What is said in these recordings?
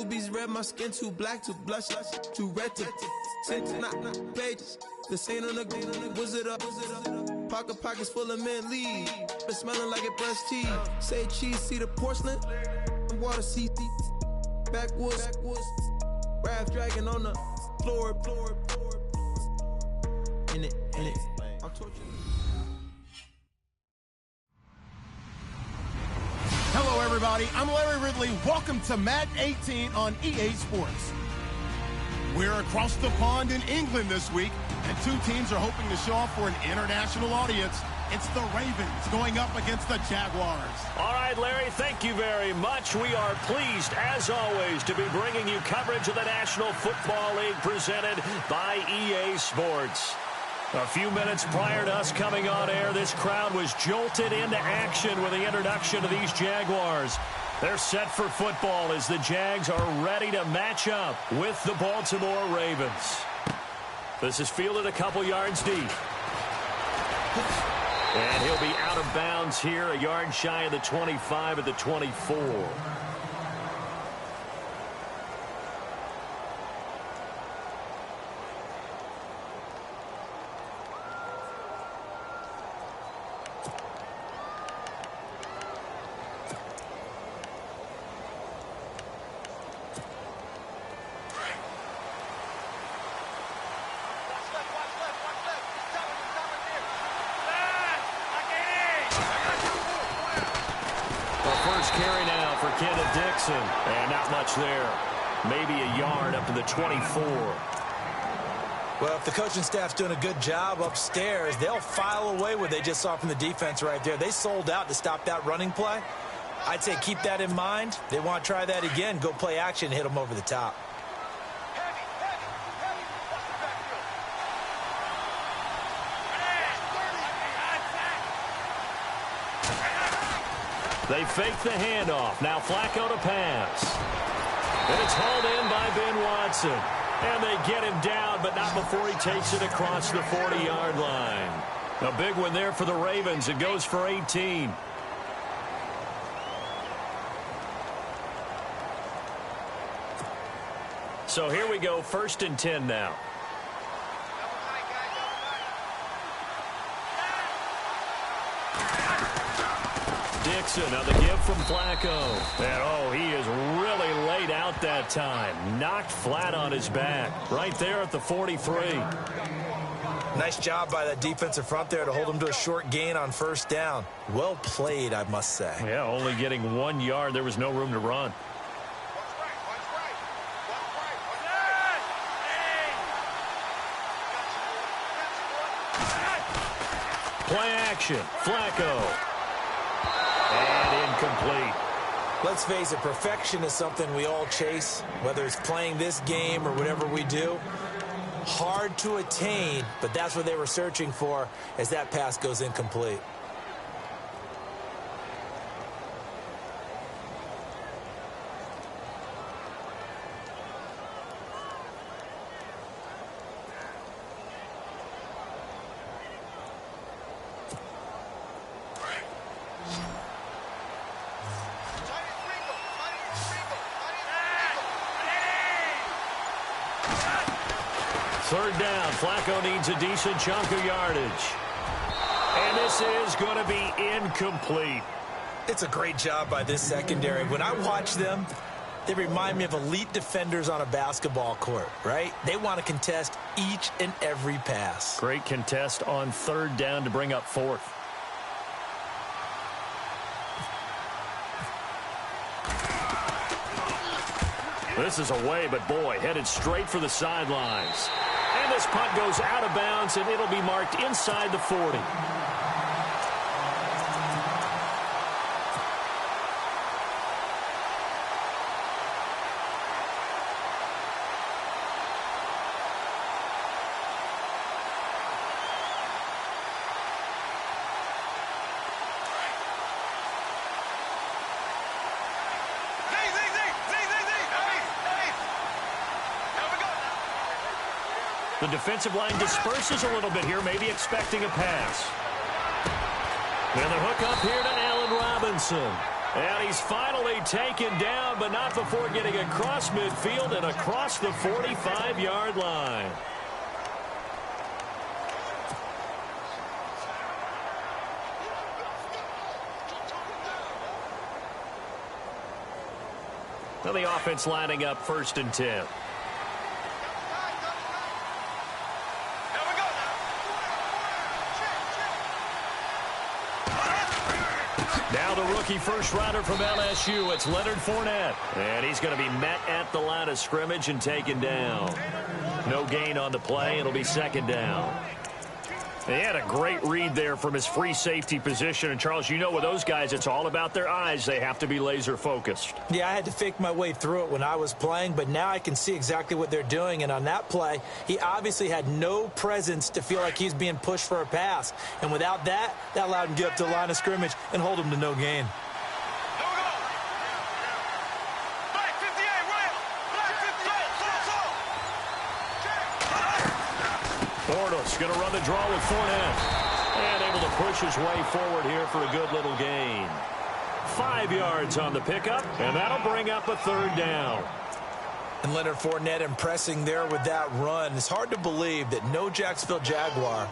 Rubies red, my skin too black to blush, too red to six, not pages. This ain't on the wizard up. Pockets full of mint leaves. It's smelling like it brushed teeth. Say cheese, see the porcelain. Water, see backwoods. Raft dragging on the floor. In it. I'll torture you. Hello, everybody. I'm Larry Ridley. Welcome to Madden 18 on EA Sports. We're across the pond in England this week, and two teams are hoping to show off for an international audience. It's the Ravens going up against the Jaguars. All right, Larry, thank you very much. We are pleased, as always, to be bringing you coverage of the National Football League presented by EA Sports. A few minutes prior to us coming on air, this crowd was jolted into action with the introduction of these Jaguars. They're set for football as the Jags are ready to match up with the Baltimore Ravens. This is fielded a couple yards deep. And he'll be out of bounds here, a yard shy of the 25 at the 24. And not much there. Maybe a yard up to the 24. Well, if the coaching staff's doing a good job upstairs, they'll file away what they just saw from the defense right there. They sold out to stop that running play. I'd say keep that in mind. They want to try that again. Go play action, hit them over the top. They fake the handoff. Now Flacco to pass. And it's hauled in by Ben Watson. And they get him down, but not before he takes it across the 40-yard line. A big one there for the Ravens. It goes for 18. So here we go, 1st and 10 now. Dixon on the give from Flacco. And, oh, he is really laid out that time. Knocked flat on his back. Right there at the 43. Nice job by that defensive front there to hold him to a short gain on 1st down. Well played, I must say. Yeah, only getting 1 yard. There was no room to run. Play action. Flacco. And incomplete. Let's face it, perfection is something we all chase, whether it's playing this game or whatever we do. Hard to attain, but that's what they were searching for as that pass goes incomplete. Third down. Flacco needs a decent chunk of yardage. And this is going to be incomplete. It's a great job by this secondary. When I watch them, they remind me of elite defenders on a basketball court, right? They want to contest each and every pass. Great contest on 3rd down to bring up 4th. This is away, but boy, headed straight for the sidelines. And this punt goes out of bounds, and it'll be marked inside the 40. The defensive line disperses a little bit here, maybe expecting a pass. And the hook up here to Allen Robinson. And he's finally taken down, but not before getting across midfield and across the 45-yard line. Now the offense lining up 1st and 10. Now the rookie first rounder from LSU, it's Leonard Fournette. And he's going to be met at the line of scrimmage and taken down. No gain on the play. It'll be 2nd down. He had a great read there from his free safety position. And, Charles, you know with those guys, it's all about their eyes. They have to be laser focused. Yeah, I had to fake my way through it when I was playing, but now I can see exactly what they're doing. And on that play, he obviously had no presence to feel like he's being pushed for a pass. And without that, that allowed him to get up to the line of scrimmage and hold him to no gain. Bortles going to run the draw with Fournette. And able to push his way forward here for a good little gain. 5 yards on the pickup, and that'll bring up a 3rd down. And Leonard Fournette impressing there with that run. It's hard to believe that no Jacksonville Jaguar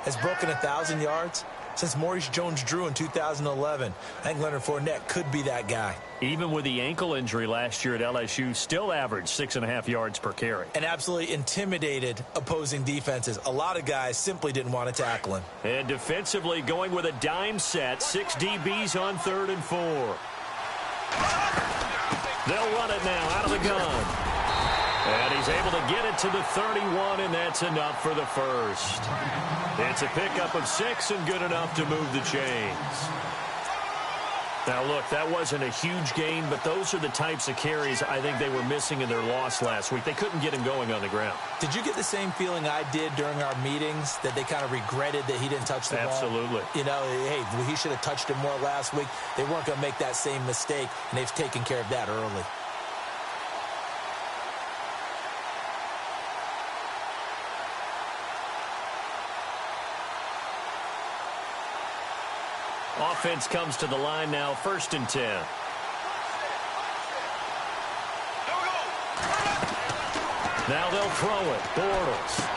has broken 1,000 yards since Maurice Jones-Drew in 2011. I think Leonard Fournette could be that guy. Even with the ankle injury last year at LSU, still averaged 6.5 yards per carry. And absolutely intimidated opposing defenses. A lot of guys simply didn't want to tackle him. And defensively going with a dime set. 6 DBs on 3rd and 4. They'll run it now out of the gun. And he's able to get it to the 31, and that's enough for the 1st. It's a pickup of 6 and good enough to move the chains. Now, look, that wasn't a huge gain, but those are the types of carries I think they were missing in their loss last week. They couldn't get him going on the ground. Did you get the same feeling I did during our meetings, that they kind of regretted that he didn't touch the ball? Absolutely. You know, hey, he should have touched it more last week. They weren't going to make that same mistake, and they've taken care of that early. Offense comes to the line now, 1st and 10. Now they'll throw it. Bortles.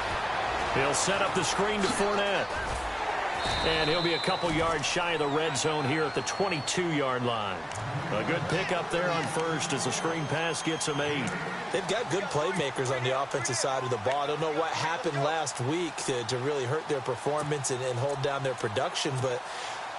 He'll set up the screen to Fournette. And he'll be a couple yards shy of the red zone here at the 22-yard line. A good pickup there on 1st as the screen pass gets him 8. They've got good playmakers on the offensive side of the ball. I don't know what happened last week to really hurt their performance and hold down their production, but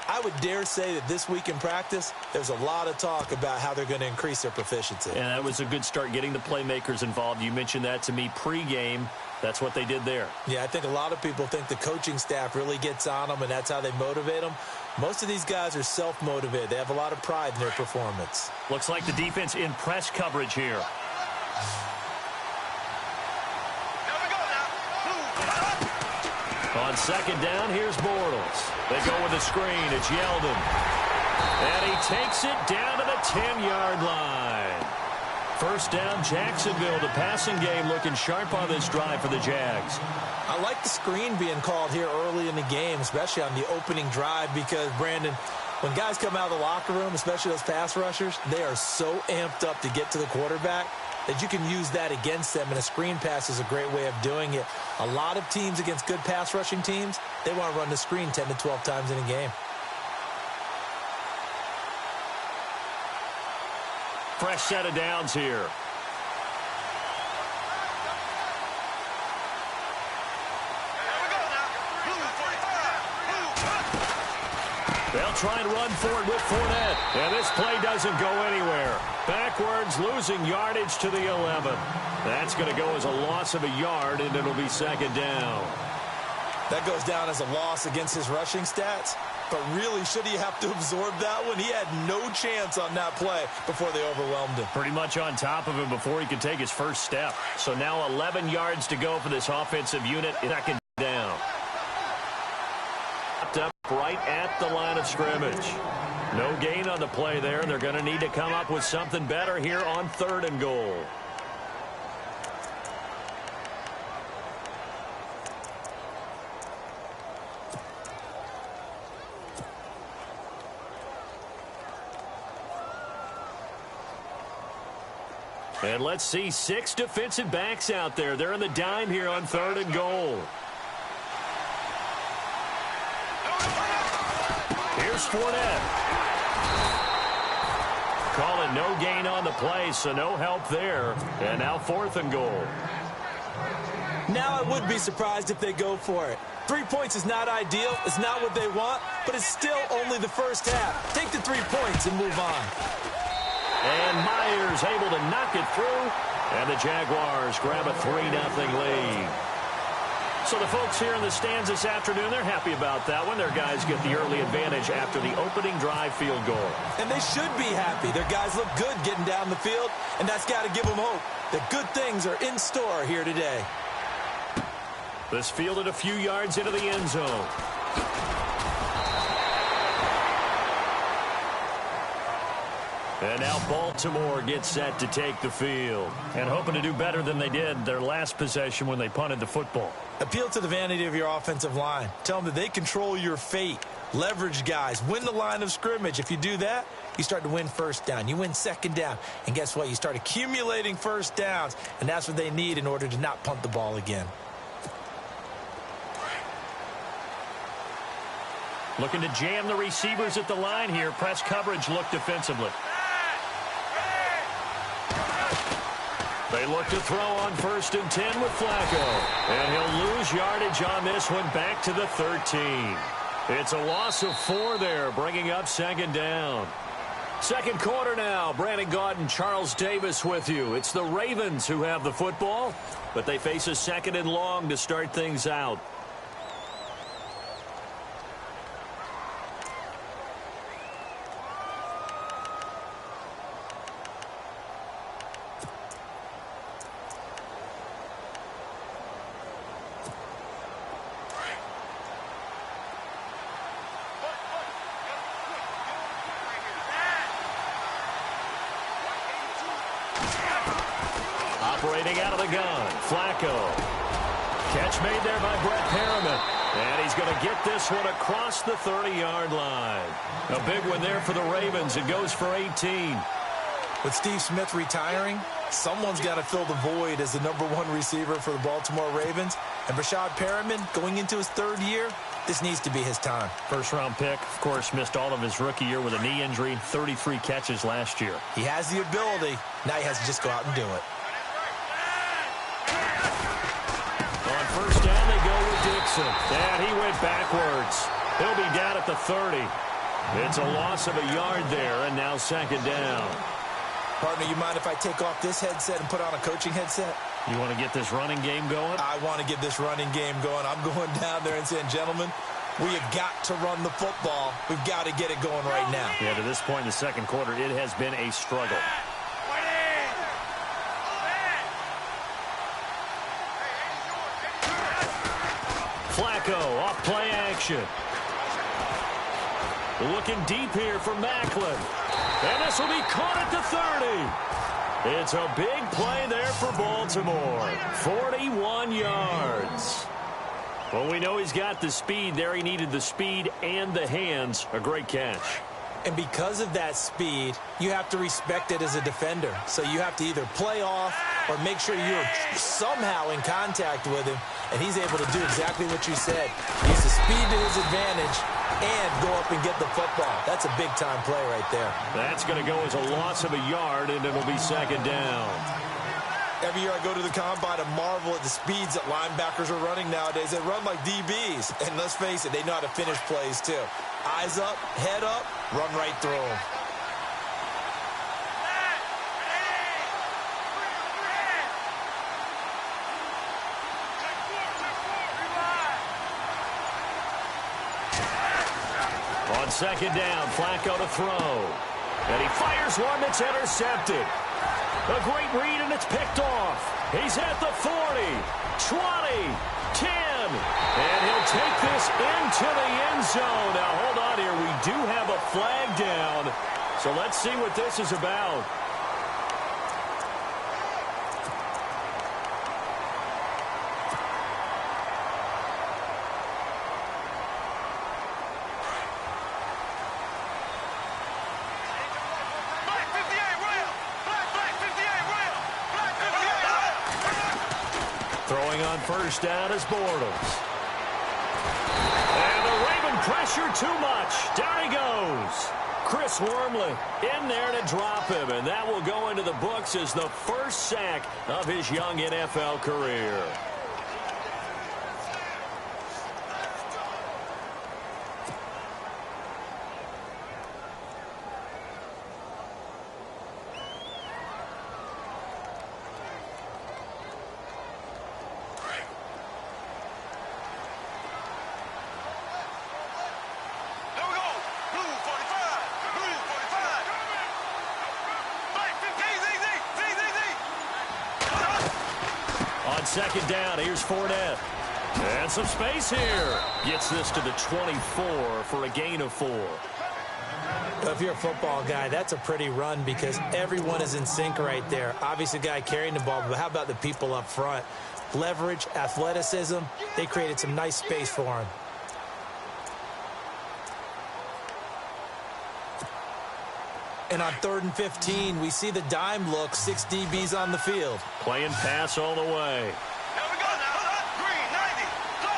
I would dare say that this week in practice, there's a lot of talk about how they're going to increase their proficiency. And that was a good start getting the playmakers involved. You mentioned that to me pregame. That's what they did there. Yeah, I think a lot of people think the coaching staff really gets on them, and that's how they motivate them. Most of these guys are self-motivated. They have a lot of pride in their performance. Looks like the defense in press coverage here. On 2nd down, here's Bortles. They go with the screen. It's Yeldon. And he takes it down to the 10-yard line. 1st down, Jacksonville. The passing game looking sharp on this drive for the Jags. I like the screen being called here early in the game, especially on the opening drive, because, Brandon, when guys come out of the locker room, especially those pass rushers, they are so amped up to get to the quarterback that you can use that against them, and a screen pass is a great way of doing it. A lot of teams against good pass rushing teams, they want to run the screen 10 to 12 times in a game. Fresh set of downs here. They'll try and run forward with Fournette. And this play doesn't go anywhere. Backwards, losing yardage to the 11. That's going to go as a loss of a yard, and it'll be 2nd down. That goes down as a loss against his rushing stats. But really, should he have to absorb that one? He had no chance on that play before they overwhelmed him. Pretty much on top of him before he could take his first step. So now 11 yards to go for this offensive unit. 2nd down. Up right at the line of scrimmage. No gain on the play there. They're going to need to come up with something better here on 3rd and goal. And let's see 6 defensive backs out there. They're in the dime here on 3rd and goal. Here's Fournette. Call it no gain on the play, so no help there. And now 4th and goal. Now I would be surprised if they go for it. 3 points is not ideal. It's not what they want, but it's still only the first half. Take the 3 points and move on. And Myers able to knock it through. And the Jaguars grab a 3-0 lead. So the folks here in the stands this afternoon, they're happy about that one. Their guys get the early advantage after the opening drive field goal. And they should be happy. Their guys look good getting down the field, and that's got to give them hope that good things are in store here today. This fielded a few yards into the end zone. And now Baltimore gets set to take the field. And hoping to do better than they did their last possession when they punted the football. Appeal to the vanity of your offensive line. Tell them that they control your fate. Leverage guys. Win the line of scrimmage. If you do that, you start to win first down. You win second down. And guess what? You start accumulating first downs. And that's what they need in order to not punt the ball again. Looking to jam the receivers at the line here. Press coverage look defensively. They look to throw on 1st and 10 with Flacco. And he'll lose yardage on this one back to the 13. It's a loss of 4 there, bringing up 2nd down. Second quarter now. Brandon Gaudin, Charles Davis with you. It's the Ravens who have the football, but they face a 2nd and long to start things out. Operating out of the gun, Flacco. Catch made there by Brett Perriman. And he's going to get this one across the 30-yard line. A big one there for the Ravens. It goes for 18. With Steve Smith retiring, someone's got to fill the void as the #1 receiver for the Baltimore Ravens. And Brashad Perriman, going into his 3rd year, this needs to be his time. First-round pick, of course, missed all of his rookie year with a knee injury, 33 catches last year. He has the ability. Now he has to just go out and do it. On 1st down, they go with Dixon. And he went backwards. He'll be down at the 30. It's a loss of a yard there, and now 2nd down. Partner, you mind if I take off this headset and put on a coaching headset? You want to get this running game going? I want to get this running game going. I'm going down there and saying, gentlemen, we have got to run the football. We've got to get it going right now. Yeah, to this point in the second quarter, it has been a struggle. Flacco off play action. Looking deep here for Macklin. And this will be caught at the 30. It's a big play there for Baltimore. 41 yards. Well, we know he's got the speed there. He needed the speed and the hands. A great catch. And because of that speed, you have to respect it as a defender. So you have to either play off or make sure you're somehow in contact with him. And he's able to do exactly what you said. Use the speed to his advantage and go up and get the football. That's a big-time play right there. That's going to go as a loss of a yard, and it'll be 2nd down. Every year I go to the combine and marvel at the speeds that linebackers are running nowadays. They run like DBs. And let's face it, they know how to finish plays too. Eyes up, head up, run right through them. On 2nd down, Flacco to throw. And he fires one that's intercepted. A great read, and it's picked off. He's at the 40, 20, 10. And he'll take this into the end zone. Now, hold on here. We do have a flag down. So let's see what this is about. Throwing on first down is Bortles. And the Raven pressure too much. Down he goes. Chris Wormley in there to drop him, and that will go into the books as the first sack of his young NFL career. Second down, here's Fournette. And some space here. Gets this to the 24 for a gain of 4. If you're a football guy, that's a pretty run because everyone is in sync right there. Obviously, the guy carrying the ball, but how about the people up front? Leverage, athleticism, they created some nice space for him. And on 3rd and 15, we see the dime look, 6 DBs on the field. Playing pass all the way. Here we go now. Green, 90. Go.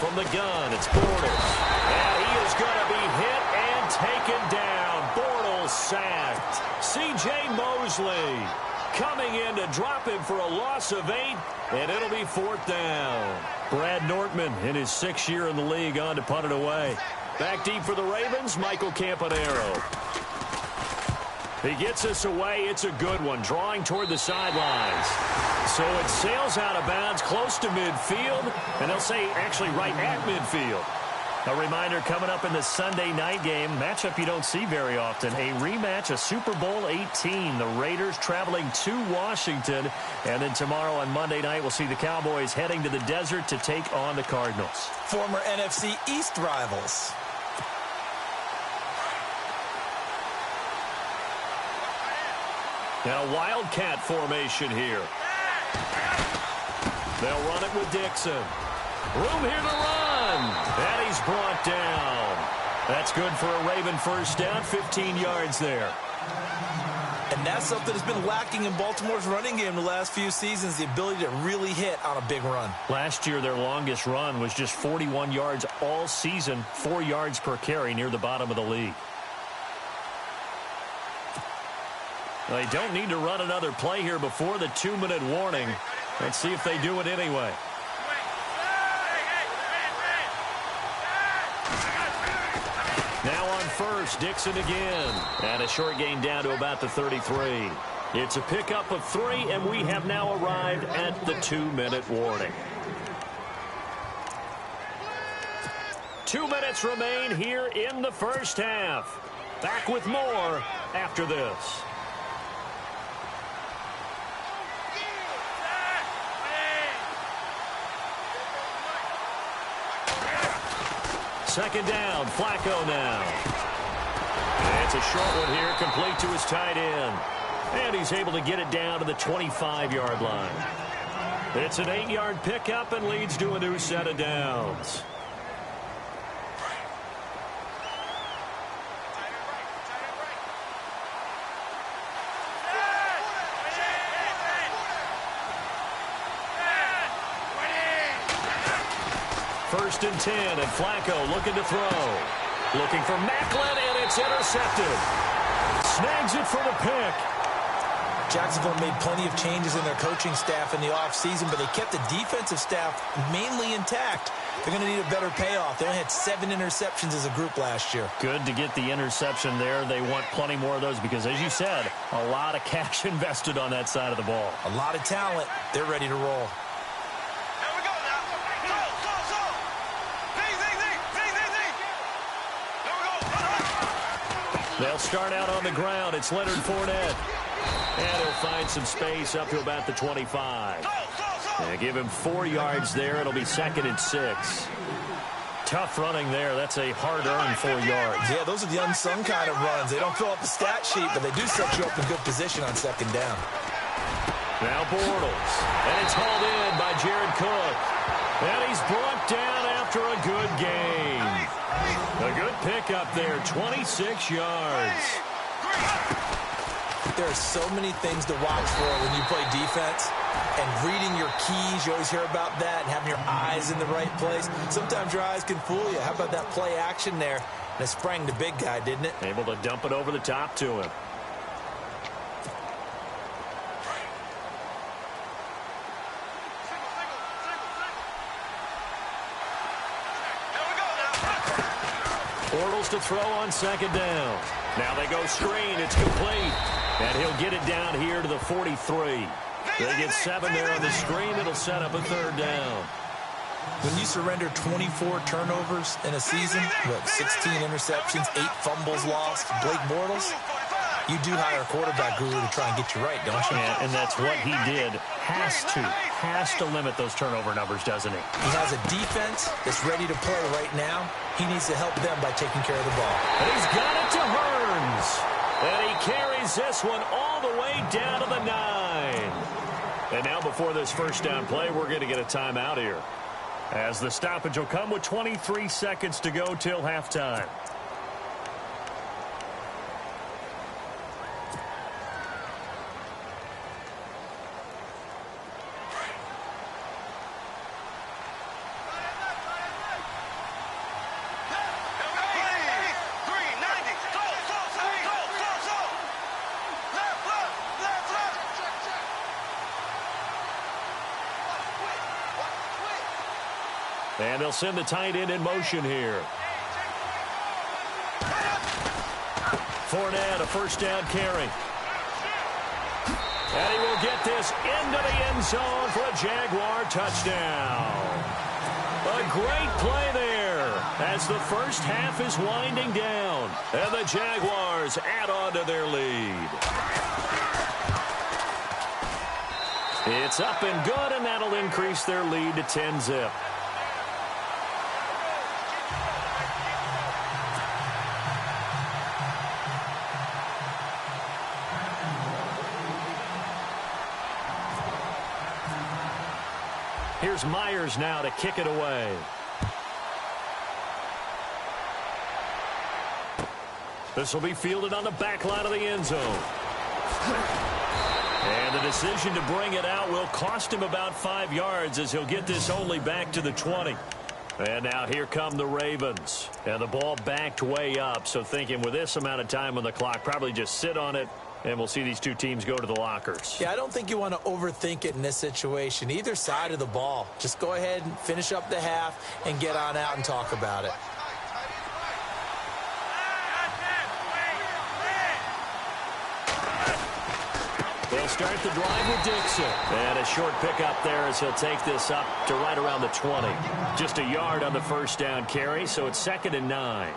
From the gun, it's Bortles. And he is going to be hit and taken down. Bortles sacked. C.J. Mosley coming in to drop him for a loss of 8, and it'll be 4th down. Brad Nortman in his 6th year in the league on to punt it away. Back deep for the Ravens, Michael Campanaro. He gets us away. It's a good one, drawing toward the sidelines. So it sails out of bounds close to midfield, and they'll say actually right at midfield. A reminder coming up in the Sunday night game, matchup you don't see very often, a rematch of Super Bowl 18. The Raiders traveling to Washington, and then tomorrow on Monday night we'll see the Cowboys heading to the desert to take on the Cardinals. Former NFC East rivals. Now Wildcat formation here. They'll run it with Dixon. Room here to run. And he's brought down. That's good for a Raven first down, 15 yards there. And that's something that's been lacking in Baltimore's running game the last few seasons, the ability to really hit on a big run. Last year, their longest run was just 41 yards all season, 4 yards per carry near the bottom of the league. They don't need to run another play here before the 2-minute warning. Let's see if they do it anyway. Now on first, Dixon again. And a short gain down to about the 33. It's a pickup of 3, and we have now arrived at the 2-minute warning. 2 minutes remain here in the first half. Back with more after this. Second down, Flacco now. And it's a short one here, complete to his tight end. And he's able to get it down to the 25-yard line. It's an 8-yard pickup and leads to a new set of downs. First and 10, and Flacco looking to throw. Looking for Macklin, and it's intercepted. Snags it for the pick. Jacksonville made plenty of changes in their coaching staff in the offseason, but they kept the defensive staff mainly intact. They're going to need a better payoff. They only had 7 interceptions as a group last year. Good to get the interception there. They want plenty more of those because, as you said, a lot of cash invested on that side of the ball. A lot of talent. They're ready to roll. They'll start out on the ground. It's Leonard Fournette. And he'll find some space up to about the 25. And give him 4 yards there. It'll be 2nd and 6. Tough running there. That's a hard-earned 4 yards. Yeah, those are the unsung kind of runs. They don't fill up the stat sheet, but they do set you up in good position on 2nd down. Now Bortles. And it's hauled in by Jared Cook. And he's brought down after a good gain. A good pickup there, 26 yards. there are so many things to watch for when you play defense. And reading your keys, you always hear about that, and having your eyes in the right place. Sometimes your eyes can fool you. How about that play action there? And it sprang the big guy, didn't it? Able to dump it over the top to him. Bortles to throw on second down. Now they go screen. It's complete. And he'll get it down here to the 43. They get 7 there on the screen. It'll set up a third down. When you surrender 24 turnovers in a season, 16 interceptions, 8 fumbles lost, Blake Bortles, you do hire a quarterback guru to try and get you right, don't you? And that's what he did. Has to limit those turnover numbers, doesn't he? He has a defense that's ready to play right now. He needs to help them by taking care of the ball. And he's got it to Hearns. And he carries this one all the way down to the 9. And now before this first down play, we're going to get a timeout here, as the stoppage will come with 23 seconds to go till halftime. And they'll send the tight end in motion here. Fournette, a first down carry. And he will get this into the end zone for a Jaguar touchdown. A great play there as the first half is winding down. And the Jaguars add on to their lead. It's up and good, and that'll increase their lead to 10-zip. Here's Myers now to kick it away. This will be fielded on the back line of the end zone. And the decision to bring it out will cost him about 5 yards, as he'll get this only back to the 20. And now here come the Ravens. And the ball backed way up. So thinking with this amount of time on the clock, probably just sit on it. And we'll see these two teams go to the lockers. Yeah, I don't think you want to overthink it in this situation. Either side of the ball. Just go ahead and finish up the half and get on out and talk about it. They'll start the drive with Dixon. And a short pickup there as he'll take this up to right around the 20. Just a yard on the first down carry, so it's 2nd and 9.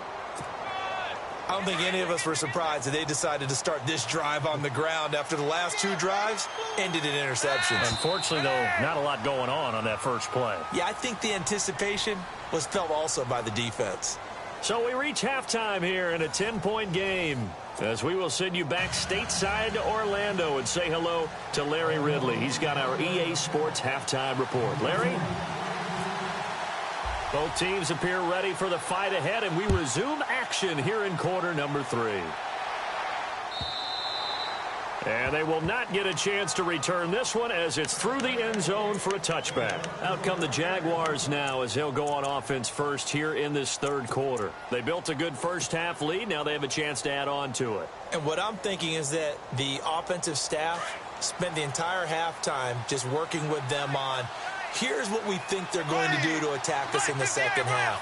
I don't think any of us were surprised that they decided to start this drive on the ground after the last 2 drives ended in interceptions. Unfortunately, though, not a lot going on that first play. Yeah, I think the anticipation was felt also by the defense. So we reach halftime here in a 10-point game, as we will send you back stateside to Orlando and say hello to Larry Ridley. He's got our EA Sports halftime report. Larry? Both teams appear ready for the fight ahead, and we resume action here in quarter number 3. And they will not get a chance to return this one, as it's through the end zone for a touchback. Out come the Jaguars now, as they'll go on offense first here in this third quarter. They built a good first half lead. Now they have a chance to add on to it. And what I'm thinking is that the offensive staff spent the entire halftime just working with them on, here's what we think they're going to do to attack us in the second half.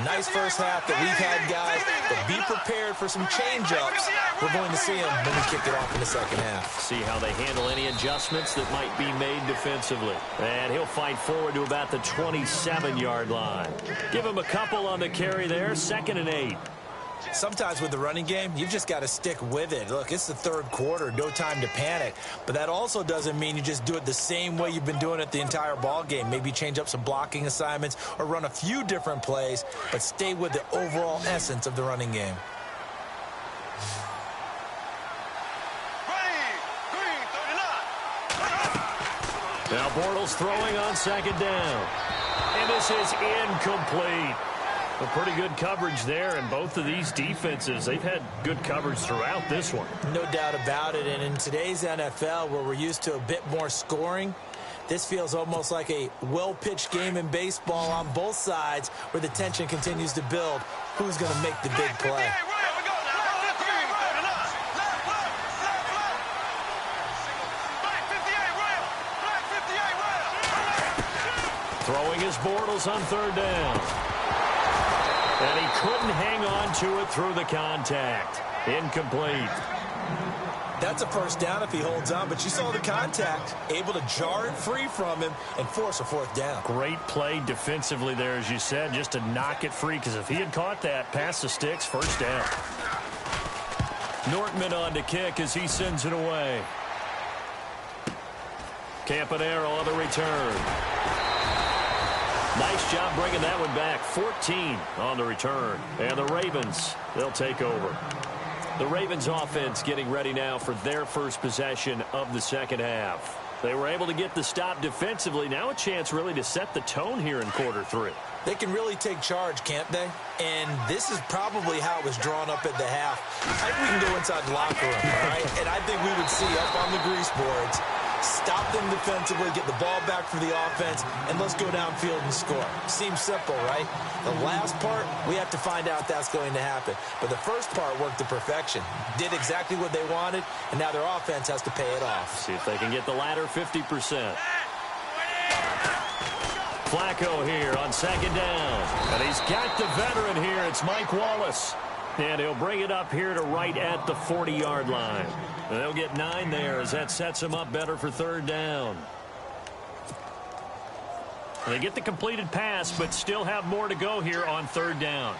Nice first half that we've had, guys, but be prepared for some change-ups. We're going to see them when we kick it off in the second half. See how they handle any adjustments that might be made defensively. And he'll fight forward to about the 27-yard line. Give him a couple on the carry there, 2nd and 8. Sometimes with the running game, you've just got to stick with it. Look, it's the third quarter, no time to panic. But that also doesn't mean you just do it the same way you've been doing it the entire ball game. Maybe change up some blocking assignments or run a few different plays, but stay with the overall essence of the running game. Now Bortles throwing on 2nd down. And this is incomplete. A pretty good coverage there, and both of these defenses, they've had good coverage throughout this one. No doubt about it, and in today's NFL, where we're used to a bit more scoring, this feels almost like a well-pitched game in baseball on both sides where the tension continues to build. Who's going to make the big play? Throwing his Bortles on third down. And he couldn't hang on to it through the contact. Incomplete. That's a first down if he holds on, but you saw the contact. Able to jar it free from him and force a fourth down. Great play defensively there, as you said, just to knock it free, because if he had caught that, past the sticks, first down. Nortman on to kick as he sends it away. Campanaro on the return. Nice job bringing that one back. 14 on the return. And the Ravens, they'll take over. The Ravens offense getting ready now for their first possession of the second half. They were able to get the stop defensively. Now a chance really to set the tone here in quarter three. They can really take charge, can't they? And this is probably how it was drawn up at the half. I think we can go inside the locker room, all right? And I think we would see up on the grease boards, stop them defensively, get the ball back for the offense, and let's go downfield and score. Seems simple, right? The last part, we have to find out that's going to happen. But the first part worked to perfection. Did exactly what they wanted, and now their offense has to pay it off. See if they can get the latter 50%. Flacco here on second down. And he's got the veteran here. It's Mike Wallace. And he'll bring it up here to right at the 40-yard line. And they'll get 9 there as that sets them up better for third down. And they get the completed pass, but still have more to go here on third down.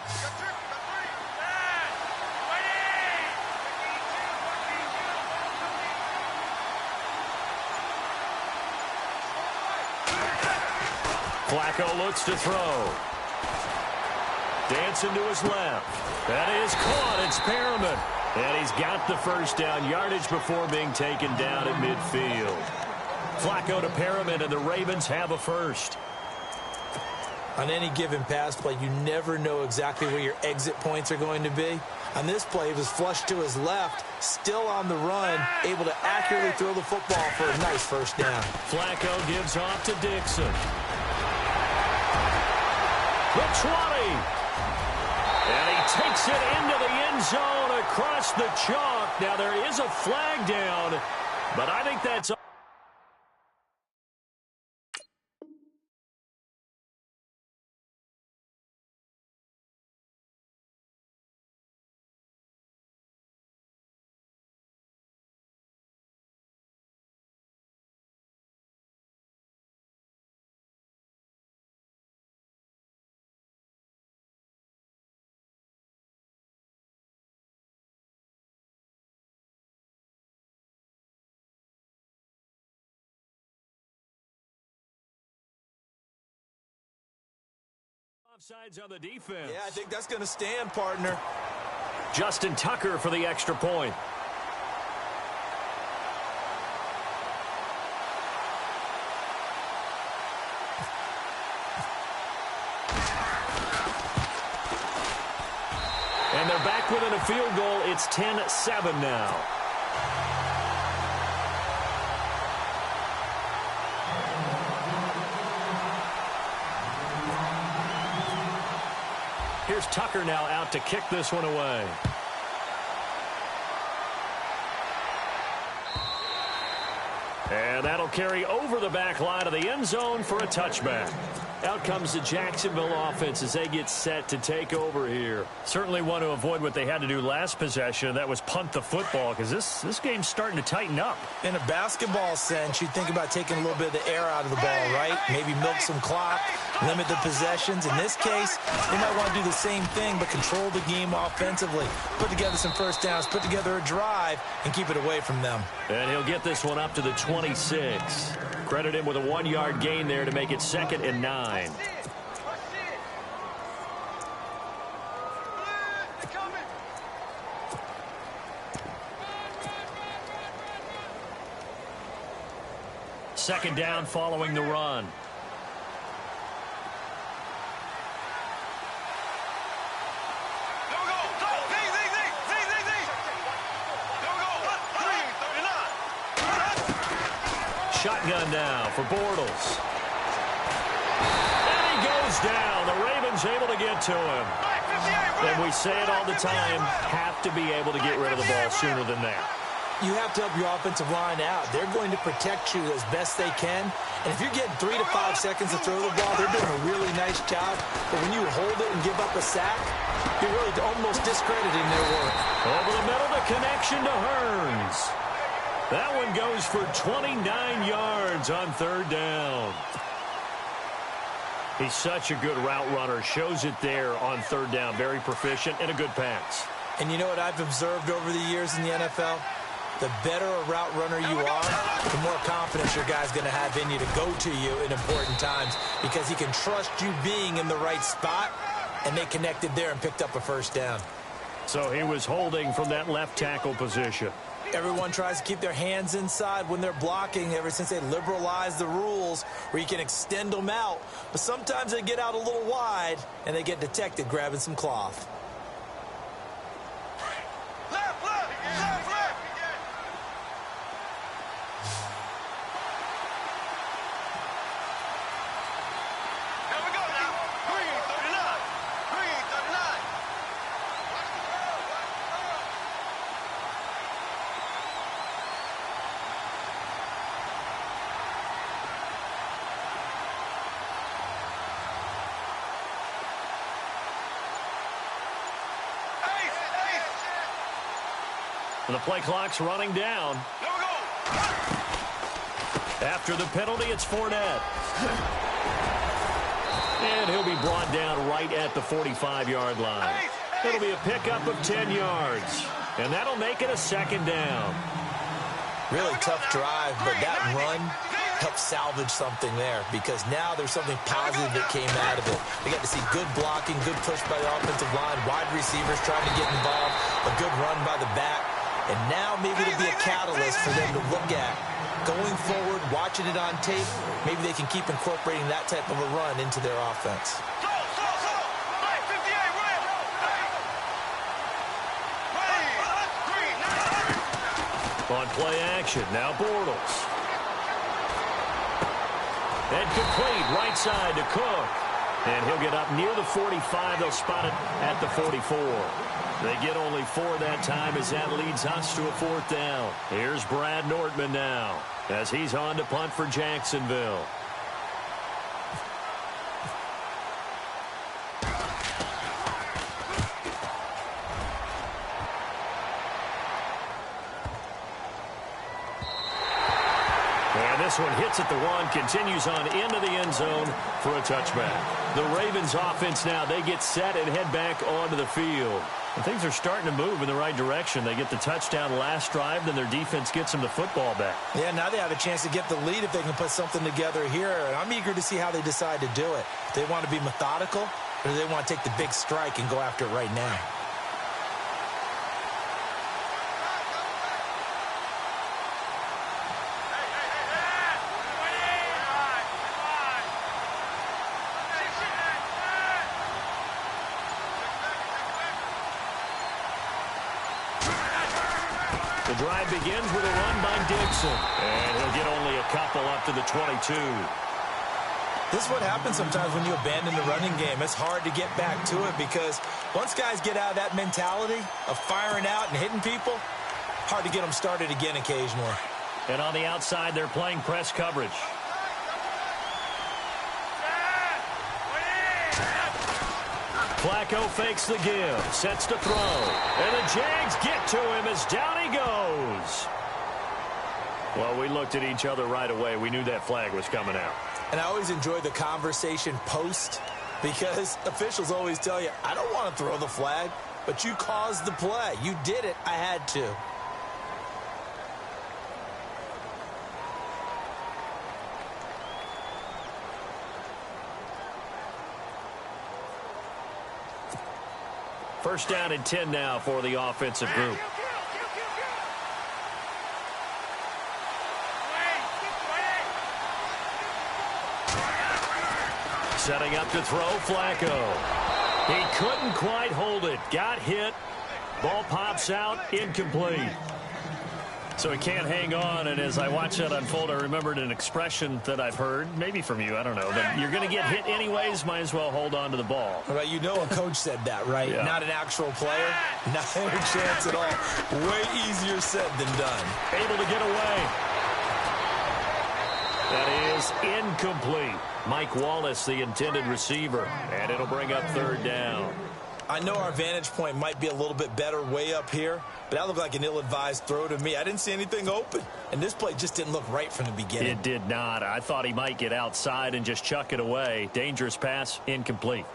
Flacco looks to throw. Dancing to his left. That is caught. It's Perriman. And he's got the first down yardage before being taken down at midfield. Flacco to Perriman, and the Ravens have a first. On any given pass play, you never know exactly where your exit points are going to be. On this play, it was flushed to his left, still on the run, able to accurately throw the football for a nice first down. Flacco gives off to Dixon. The 20. And he takes it into the end zone across the chalk. Now, there is a flag down, but I think that's... Offsides on the defense. Yeah, I think that's going to stand, partner. Justin Tucker for the extra point. And they're back within a field goal. It's 10-7 now. Here's Tucker now out to kick this one away. And that'll carry over the back line of the end zone for a touchback. Out comes the Jacksonville offense as they get set to take over here. Certainly want to avoid what they had to do last possession. That was punt the football, because this game's starting to tighten up. In a basketball sense, you'd think about taking a little bit of the air out of the ball, right? Maybe milk some clock, limit the possessions. In this case, they might want to do the same thing, but control the game offensively. Put together some first downs, put together a drive, and keep it away from them. And he'll get this one up to the 26. Credit him with a 1-yard gain there to make it 2nd and 9. Second down following the run. shotgun now for Bortles. And he goes down. The Ravens able to get to him. And we say it all the time, have to be able to get rid of the ball sooner than that. You have to help your offensive line out. They're going to protect you as best they can. And if you're getting 3 to 5 seconds to throw the ball, they're doing a really nice job. But when you hold it and give up a sack, you're really almost discrediting their work. Over the middle, the connection to Hearns. That one goes for 29 yards on third down. He's such a good route runner. Shows it there on third down. Very proficient and a good pass. And you know what I've observed over the years in the NFL? The better a route runner you are, the more confidence your guy's going to have in you to go to you in important times because he can trust you being in the right spot, and they connected there and picked up a first down. So he was holding from that left tackle position. Everyone tries to keep their hands inside when they're blocking ever since they liberalized the rules where you can extend them out. But sometimes they get out a little wide, and they get detected grabbing some cloth. And the play clock's running down. After the penalty, it's Fournette. And he'll be brought down right at the 45-yard line. It'll be a pickup of 10 yards. And that'll make it a second down. Really tough drive, but that run helped salvage something there because now there's something positive that came out of it. They got to see good blocking, good push by the offensive line, wide receivers trying to get involved, a good run by the back. And now maybe it'll be a catalyst for them to look at. Going forward, watching it on tape, maybe they can keep incorporating that type of a run into their offense. On play action, now Bortles. And complete, right side to Cook. And he'll get up near the 45. They'll spot it at the 44. They get only 4 that time as that leads us to a fourth down. Here's Brad Nordman now as he's on to punt for Jacksonville. And this one hits at the 1, continues on into the end zone for a touchback. The Ravens offense now, they get set and head back onto the field. And things are starting to move in the right direction. They get the touchdown last drive, then their defense gets them the football back. Yeah, now they have a chance to get the lead if they can put something together here. And I'm eager to see how they decide to do it. Do they want to be methodical, or do they want to take the big strike and go after it right now? The drive begins with a run by Dixon. And he'll get only a couple up to the 22. This is what happens sometimes when you abandon the running game. It's hard to get back to it because once guys get out of that mentality of firing out and hitting people, hard to get them started again occasionally. And on the outside, they're playing press coverage. Flacco fakes the give, sets to throw. And the Jags get to him as down he goes. Well, we looked at each other right away. We knew that flag was coming out. And I always enjoy the conversation post because officials always tell you, I don't want to throw the flag, but you caused the play. You did it. I had to. First down and 10 now for the offensive group. Setting up to throw, Flacco. He couldn't quite hold it. Got hit. Ball pops out, incomplete. So he can't hang on, and as I watch that unfold, I remembered an expression that I've heard, maybe from you, I don't know, but you're going to get hit anyways, might as well hold on to the ball. Well, you know a coach said that, right? Yeah. Not an actual player. Not any chance at all. Way easier said than done. Able to get away. That is incomplete. Mike Wallace, the intended receiver, and it'll bring up third down. I know our vantage point might be a little bit better way up here, but that looked like an ill-advised throw to me. I didn't see anything open, and this play just didn't look right from the beginning. It did not. I thought he might get outside and just chuck it away. Dangerous pass, incomplete.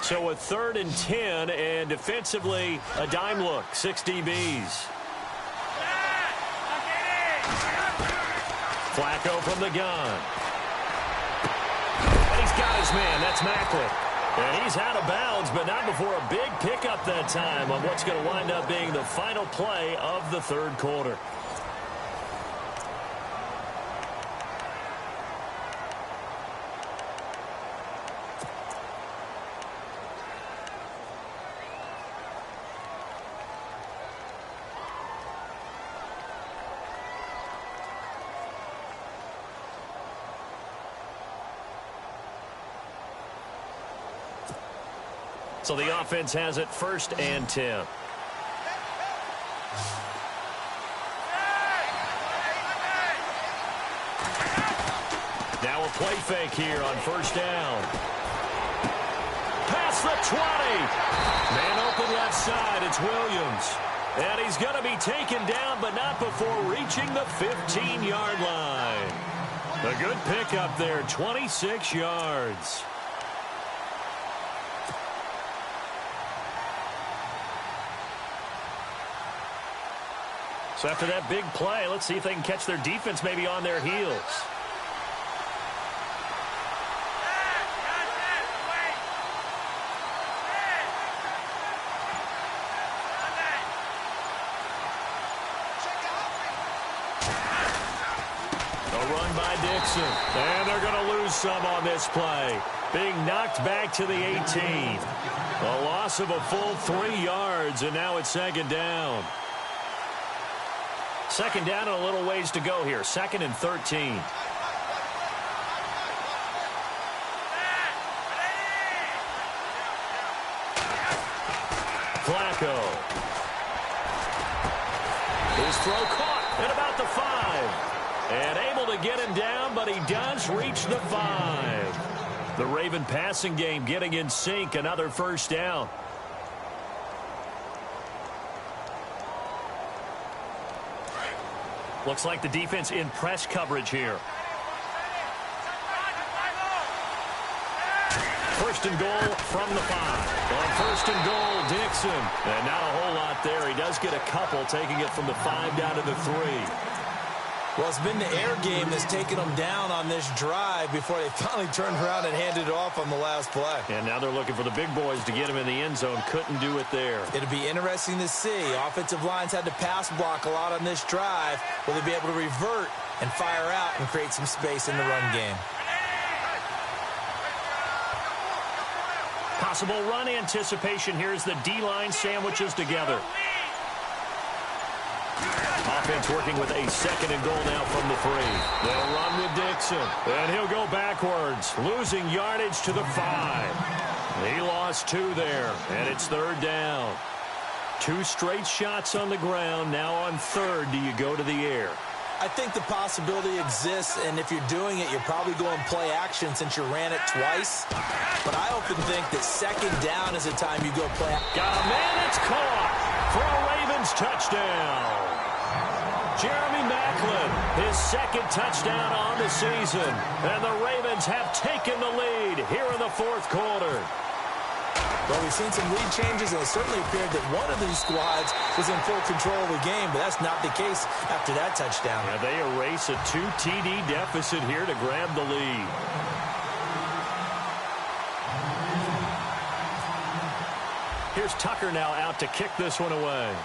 So a 3rd and 10, and defensively, a dime look, 6 DBs. Flacco from the gun. And he's got his man. That's Macklin. And he's out of bounds, but not before a big pickup that time on what's going to wind up being the final play of the 3rd quarter. So the offense has it 1st and 10. Now a play fake here on 1st down. Past the 20. Man open left side. It's Williams. And he's going to be taken down, but not before reaching the 15-yard line. A good pickup there, 26 yards. So after that big play, let's see if they can catch their defense maybe on their heels. A run by Dixon. And they're going to lose some on this play. Being knocked back to the 18. A loss of a full 3 yards, and now it's 2nd down. 2nd down and a little ways to go here. 2nd and 13. Flacco. His throw caught at about the 5. And able to get him down, but he does reach the 5. The Raven passing game getting in sync. Another 1st down. Looks like the defense in press coverage here. 1st and goal from the 5. On 1st and goal, Dixon. And not a whole lot there. He does get a couple, taking it from the 5 down to the 3. Well, it's been the air game that's taken them down on this drive before they finally turned around and handed it off on the last play. And now they're looking for the big boys to get him in the end zone. Couldn't do it there. It'll be interesting to see. Offensive lines had to pass block a lot on this drive. Will they be able to revert and fire out and create some space in the run game? Possible run anticipation here as the D-line sandwiches together. Offense working with a 2nd and goal now from the 3. They'll run with Dixon. And he'll go backwards, losing yardage to the 5. He lost 2 there, and it's 3rd down. 2 straight shots on the ground. Now on 3rd, do you go to the air? I think the possibility exists, and if you're doing it, you're probably going play action since you ran it twice. But I often think that 2nd down is the time you go play. Got a man, it's caught for a Ravens touchdown. Jeremy Macklin, his 2nd touchdown on the season. And the Ravens have taken the lead here in the 4th quarter. Well, we've seen some lead changes, and it certainly appeared that one of these squads was in full control of the game, but that's not the case after that touchdown. Yeah, they erase a 2 TD deficit here to grab the lead. Here's Tucker now out to kick this one away.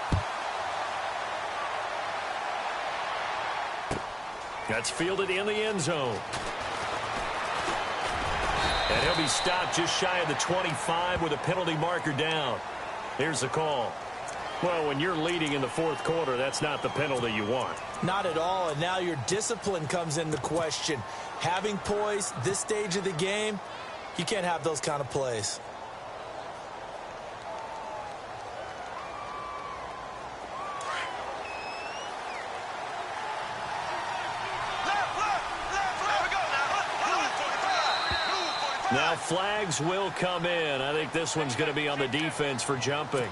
That's fielded in the end zone. And he'll be stopped just shy of the 25 with a penalty marker down. Here's the call. Well, when you're leading in the fourth quarter, that's not the penalty you want. Not at all, and now your discipline comes into question. Having poise this stage of the game, you can't have those kind of plays. Now flags will come in. I think this one's going to be on the defense for jumping.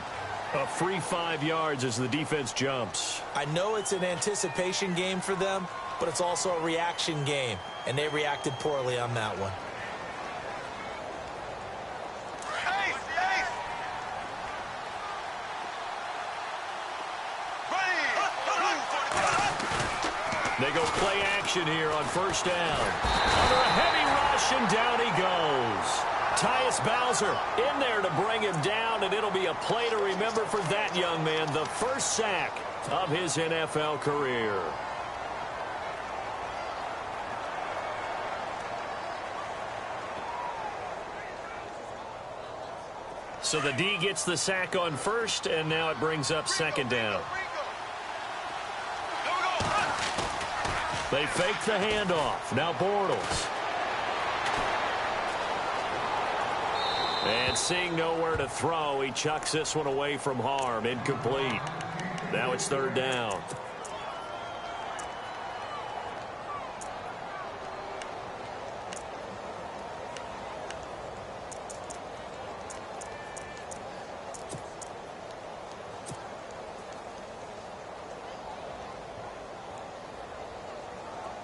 A free 5 yards as the defense jumps. I know it's an anticipation game for them, but it's also a reaction game, and they reacted poorly on that one. They go play action here on first down. Under a heavy rush, and down he goes. Tyus Bowser in there to bring him down, and it'll be a play to remember for that young man. The first sack of his NFL career. So the D gets the sack on first, and now it brings up second down. They fake the handoff. Now Bortles. And seeing nowhere to throw, he chucks this one away from harm. Incomplete. Now it's third down.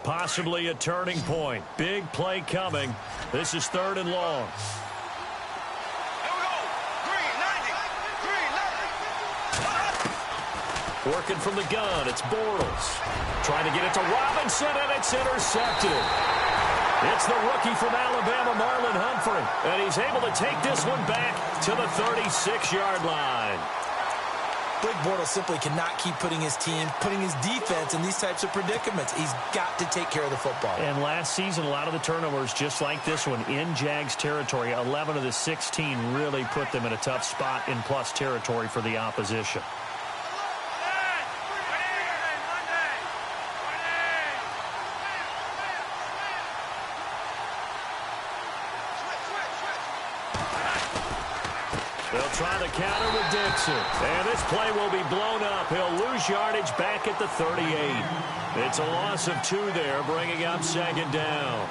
Possibly a turning point. Big play coming. This is third and long. Working from the gun, it's Bortles. Trying to get it to Robinson, and it's intercepted. It's the rookie from Alabama, Marlon Humphrey. And he's able to take this one back to the 36-yard line. Blake Bortles simply cannot keep putting his team, putting his defense in these types of predicaments. He's got to take care of the football. And last season, a lot of the turnovers, just like this one, in Jags territory, 11 of the 16 really put them in a tough spot in plus territory for the opposition. They'll try to counter with Dixon. And this play will be blown up. He'll lose yardage back at the 38. It's a loss of 2 there, bringing up second down.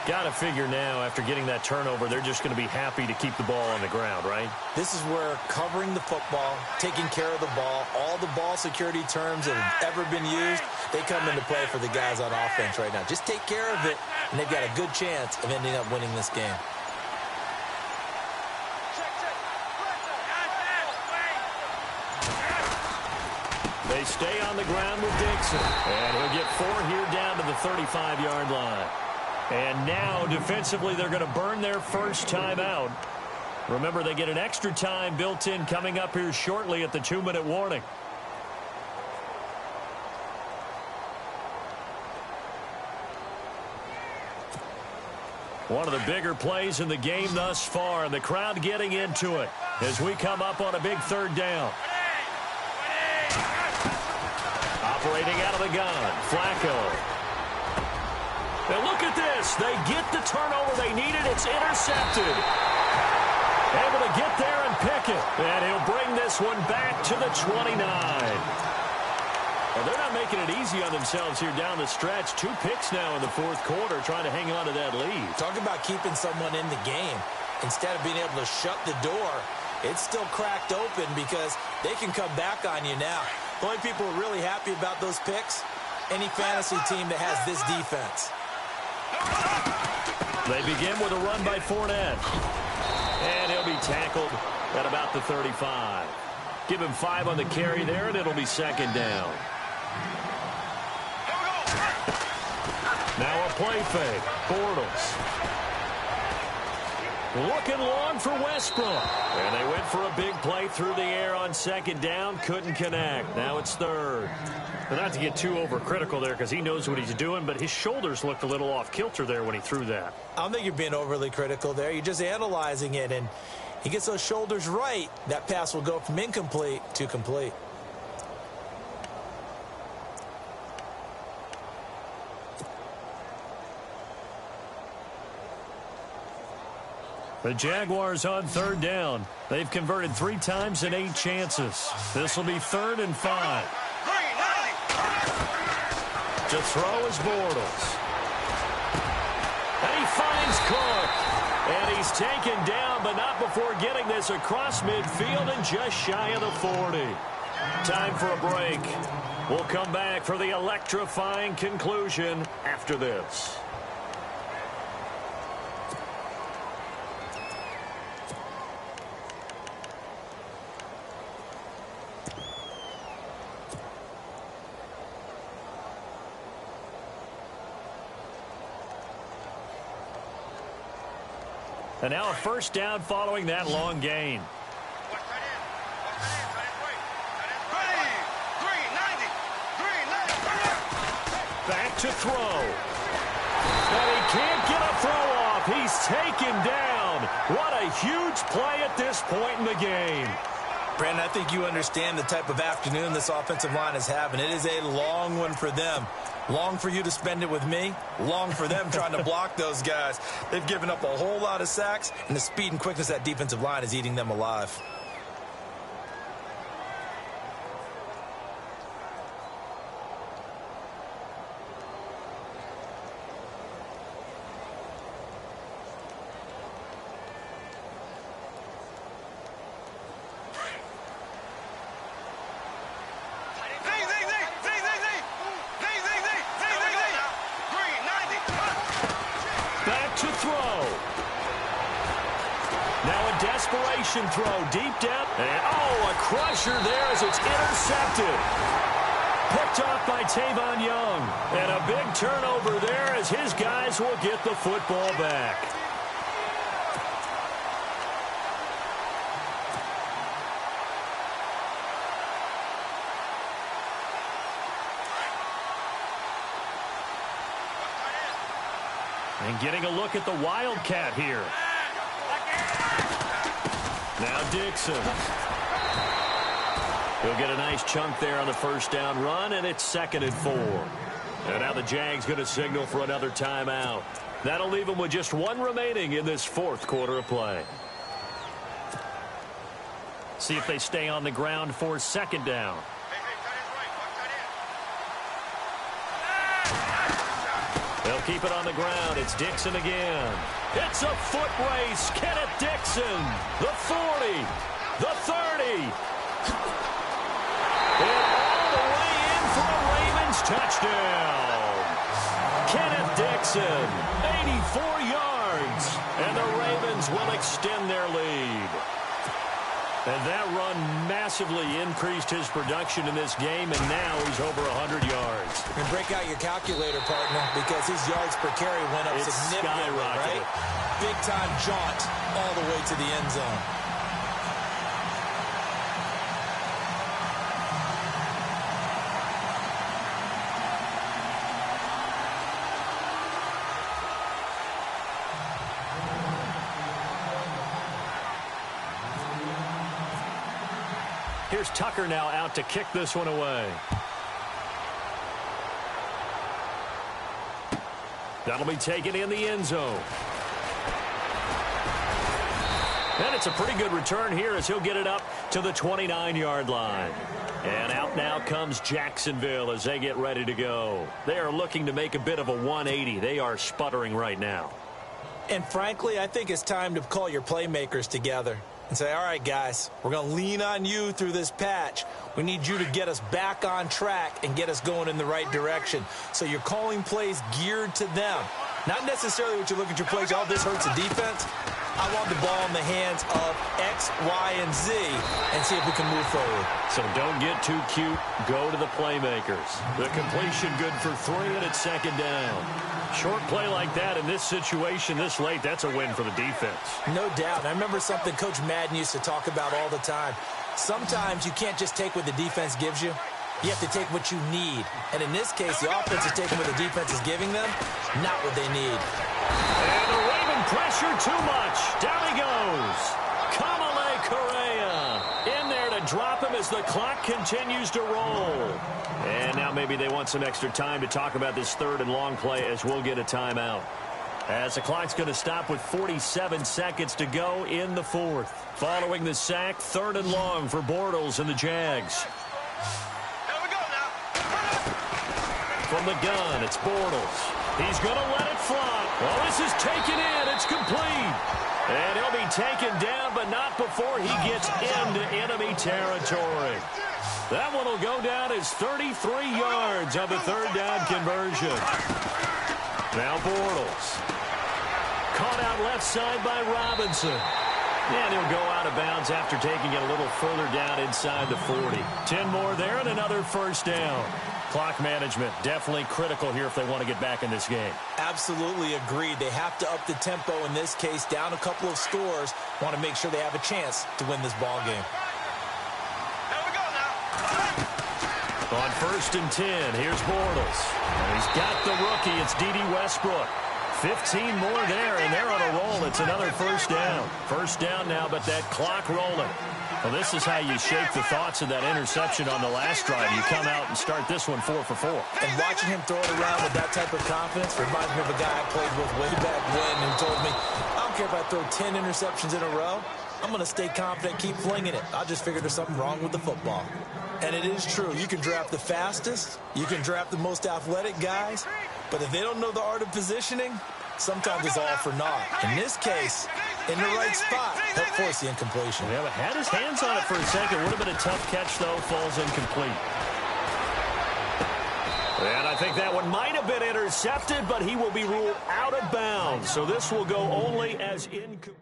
Got to figure now, after getting that turnover, they're just going to be happy to keep the ball on the ground, right? This is where covering the football, taking care of the ball, all the ball security terms that have ever been used, they come into play for the guys on offense right now. Just take care of it, and they've got a good chance of ending up winning this game. They stay on the ground with Dixon. And he'll get 4 here down to the 35-yard line. And now, defensively, they're going to burn their first time out. Remember, they get an extra time built in coming up here shortly at the 2-minute warning. One of the bigger plays in the game thus far, and the crowd getting into it as we come up on a big third down. Operating out of the gun, Flacco. Now look at this. They get the turnover they needed. It's intercepted. Able to get there and pick it. And he'll bring this one back to the 29. Well, they're not making it easy on themselves here down the stretch. 2 picks now in the fourth quarter, trying to hang on to that lead. Talk about keeping someone in the game. Instead of being able to shut the door, it's still cracked open because they can come back on you now. The only people who are really happy about those picks, any fantasy team that has this defense. They begin with a run by Fournette. And he'll be tackled at about the 35. Give him 5 on the carry there, and it'll be second down. Now a play fake. Bortles. Looking long for Westbrook. And they went for a big play through the air on second down. Couldn't connect. Now it's third. But not to get too overcritical there because he knows what he's doing, but his shoulders looked a little off kilter there when he threw that. I don't think you're being overly critical there. You're just analyzing it, and he gets those shoulders right. That pass will go from incomplete to complete. The Jaguars on third down. They've converted 3 times in 8 chances. This will be 3rd and 5. To throw is Bortles. And he finds Cook. And he's taken down, but not before getting this across midfield and just shy of the 40. Time for a break. We'll come back for the electrifying conclusion after this. And now a first down following that long gain. Back to throw. And he can't get a throw off. He's taken down. What a huge play at this point in the game. Brandon, I think you understand the type of afternoon this offensive line is having. It is a long one for them. Long for you to spend it with me. Long for them trying to block those guys. They've given up a whole lot of sacks, and the speed and quickness of that defensive line is eating them alive. To throw. Now a desperation throw deep down. And a crusher there as it's intercepted. Picked off by Tavon Young. And a big turnover there as his guys will get the football back. And getting a look at the Wildcat here. Now Dixon. He'll get a nice chunk there on the first down run, and it's 2nd and 4. And now the Jags going to signal for another timeout. That'll leave them with just 1 remaining in this 4th quarter of play. See if they stay on the ground for 2nd down. They'll keep it on the ground. It's Dixon again. It's a foot race. Kenneth Dixon. The 40. The 30. And all the way in for a Ravens touchdown. Kenneth Dixon. 84 yards. And the Ravens will extend their lead. And that run massively increased his production in this game, and now he's over 100 yards. And break out your calculator, partner, because his yards per carry went up significantly, right? Big-time jaunt all the way to the end zone. Here's Tucker now out to kick this one away. That'll be taken in the end zone. And it's a pretty good return here as he'll get it up to the 29-yard line. And out now comes Jacksonville as they get ready to go. They are looking to make a bit of a 180. They are sputtering right now. And frankly, I think it's time to call your playmakers together and say, all right, guys, we're going to lean on you through this patch. We need you to get us back on track and get us going in the right direction. So you're calling plays geared to them. Not necessarily what you look at your plays, oh, this hurts the defense. I want the ball in the hands of X, Y, and Z and see if we can move forward. So don't get too cute. Go to the playmakers. The completion good for 3, and it's second down. Short play like that in this situation this late, that's a win for the defense. No doubt. I remember something Coach Madden used to talk about all the time. Sometimes you can't just take what the defense gives you. You have to take what you need. And in this case, the offense is taking what the defense is giving them, not what they need. And the Raven pressure too much. Down he goes. Kamale Correa in there to drop him as the clock continues to roll. And now maybe they want some extra time to talk about this third and long play as we'll get a timeout. As the clock's going to stop with 47 seconds to go in the fourth. Following the sack, third and long for Bortles and the Jags. Here we go now. From the gun, it's Bortles. He's going to let it fly. Well, this is taken in. It's complete. And he'll be taken down, but not before he gets into enemy territory. That one will go down as 33 yards on the third down conversion. Now Bortles. Caught out left side by Robinson. And he'll go out of bounds after taking it a little further down inside the 40. 10 more there and another first down. Clock management definitely critical here if they want to get back in this game. Absolutely agreed. They have to up the tempo in this case, down a couple of scores. Want to make sure they have a chance to win this ball game. Here we go now. On 1st and 10, here's Bortles. And he's got the rookie. It's D.D. Westbrook. 15 more there, and they're on a roll. It's another first down. First down now, but that clock rolling. Well, this is how you shake the thoughts of that interception on the last drive. You come out and start this one 4 for 4. And watching him throw it around with that type of confidence reminds me of a guy I played with way back when who told me, I don't care if I throw 10 interceptions in a row. I'm going to stay confident, keep flinging it. I just figured there's something wrong with the football. And it is true. You can draft the fastest. You can draft the most athletic guys. But if they don't know the art of positioning, sometimes it's all for naught. In this case, in the right spot, he'll force the incompletion. Yeah, but had his hands on it for a second. Would have been a tough catch, though. Falls incomplete. And I think that one might have been intercepted, but he will be ruled out of bounds. So this will go only as incomplete.